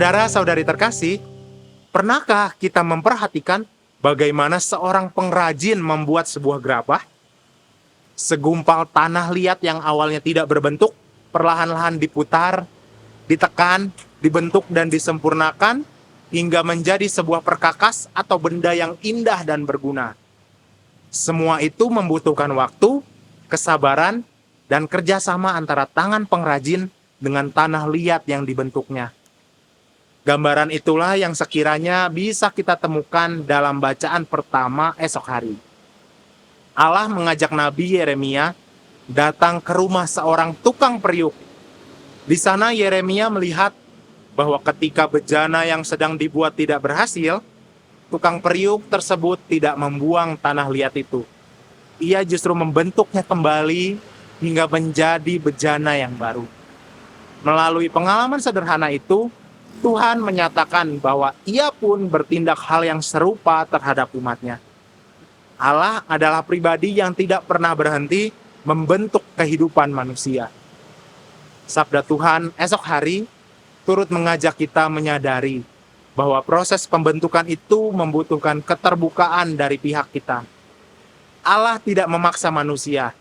Saudara-saudari terkasih, pernahkah kita memperhatikan bagaimana seorang pengrajin membuat sebuah gerabah? Segumpal tanah liat yang awalnya tidak berbentuk, perlahan-lahan diputar, ditekan, dibentuk dan disempurnakan hingga menjadi sebuah perkakas atau benda yang indah dan berguna. Semua itu membutuhkan waktu, kesabaran, dan kerjasama antara tangan pengrajin dengan tanah liat yang dibentuknya. Gambaran itulah yang sekiranya bisa kita temukan dalam bacaan pertama esok hari. Allah mengajak Nabi Yeremia datang ke rumah seorang tukang periuk. Di sana Yeremia melihat bahwa ketika bejana yang sedang dibuat tidak berhasil, tukang periuk tersebut tidak membuang tanah liat itu. Ia justru membentuknya kembali hingga menjadi bejana yang baru. Melalui pengalaman sederhana itu, Tuhan menyatakan bahwa ia pun bertindak hal yang serupa terhadap umatnya. Allah adalah pribadi yang tidak pernah berhenti membentuk kehidupan manusia. Sabda Tuhan esok hari turut mengajak kita menyadari bahwa proses pembentukan itu membutuhkan keterbukaan dari pihak kita. Allah tidak memaksa manusia.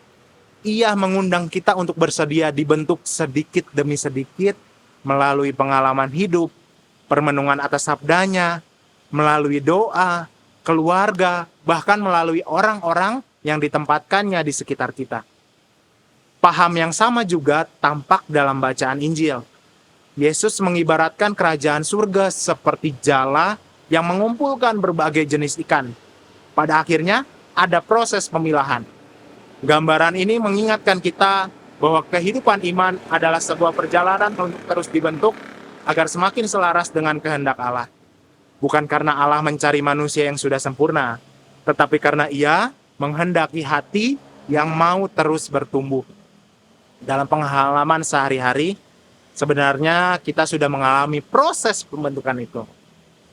Ia mengundang kita untuk bersedia dibentuk sedikit demi sedikit melalui pengalaman hidup, permenungan atas sabdanya, melalui doa, keluarga, bahkan melalui orang-orang yang ditempatkannya di sekitar kita. Paham yang sama juga tampak dalam bacaan Injil. Yesus mengibaratkan kerajaan surga seperti jala yang mengumpulkan berbagai jenis ikan. Pada akhirnya, ada proses pemilahan. Gambaran ini mengingatkan kita bahwa kehidupan iman adalah sebuah perjalanan untuk terus dibentuk agar semakin selaras dengan kehendak Allah. Bukan karena Allah mencari manusia yang sudah sempurna, tetapi karena Ia menghendaki hati yang mau terus bertumbuh. Dalam pengalaman sehari-hari, sebenarnya kita sudah mengalami proses pembentukan itu.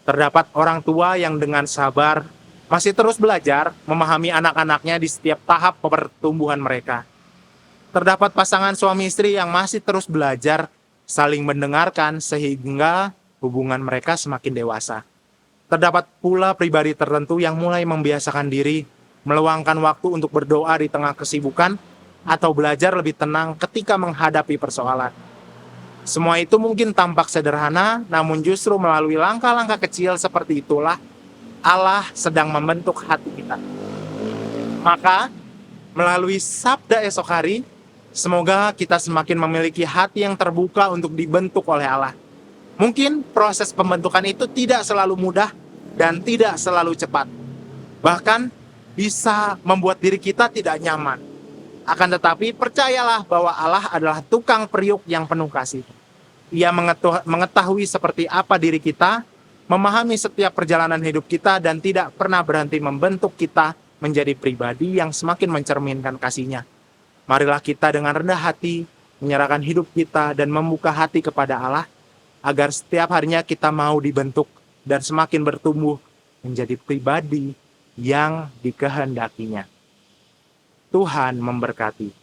Terdapat orang tua yang dengan sabar masih terus belajar memahami anak-anaknya di setiap tahap pertumbuhan mereka. Terdapat pasangan suami istri yang masih terus belajar saling mendengarkan sehingga hubungan mereka semakin dewasa. Terdapat pula pribadi tertentu yang mulai membiasakan diri meluangkan waktu untuk berdoa di tengah kesibukan atau belajar lebih tenang ketika menghadapi persoalan. Semua itu mungkin tampak sederhana, namun justru melalui langkah-langkah kecil seperti itulah Allah sedang membentuk hati kita. Maka, melalui sabda esok hari, semoga kita semakin memiliki hati yang terbuka untuk dibentuk oleh Allah. Mungkin proses pembentukan itu tidak selalu mudah dan tidak selalu cepat. Bahkan bisa membuat diri kita tidak nyaman. Akan tetapi percayalah bahwa Allah adalah tukang periuk yang penuh kasih. Ia mengetahui seperti apa diri kita, memahami setiap perjalanan hidup kita dan tidak pernah berhenti membentuk kita menjadi pribadi yang semakin mencerminkan kasih-Nya. Marilah kita dengan rendah hati menyerahkan hidup kita dan membuka hati kepada Allah agar setiap harinya kita mau dibentuk dan semakin bertumbuh menjadi pribadi yang dikehendakinya. Tuhan memberkati.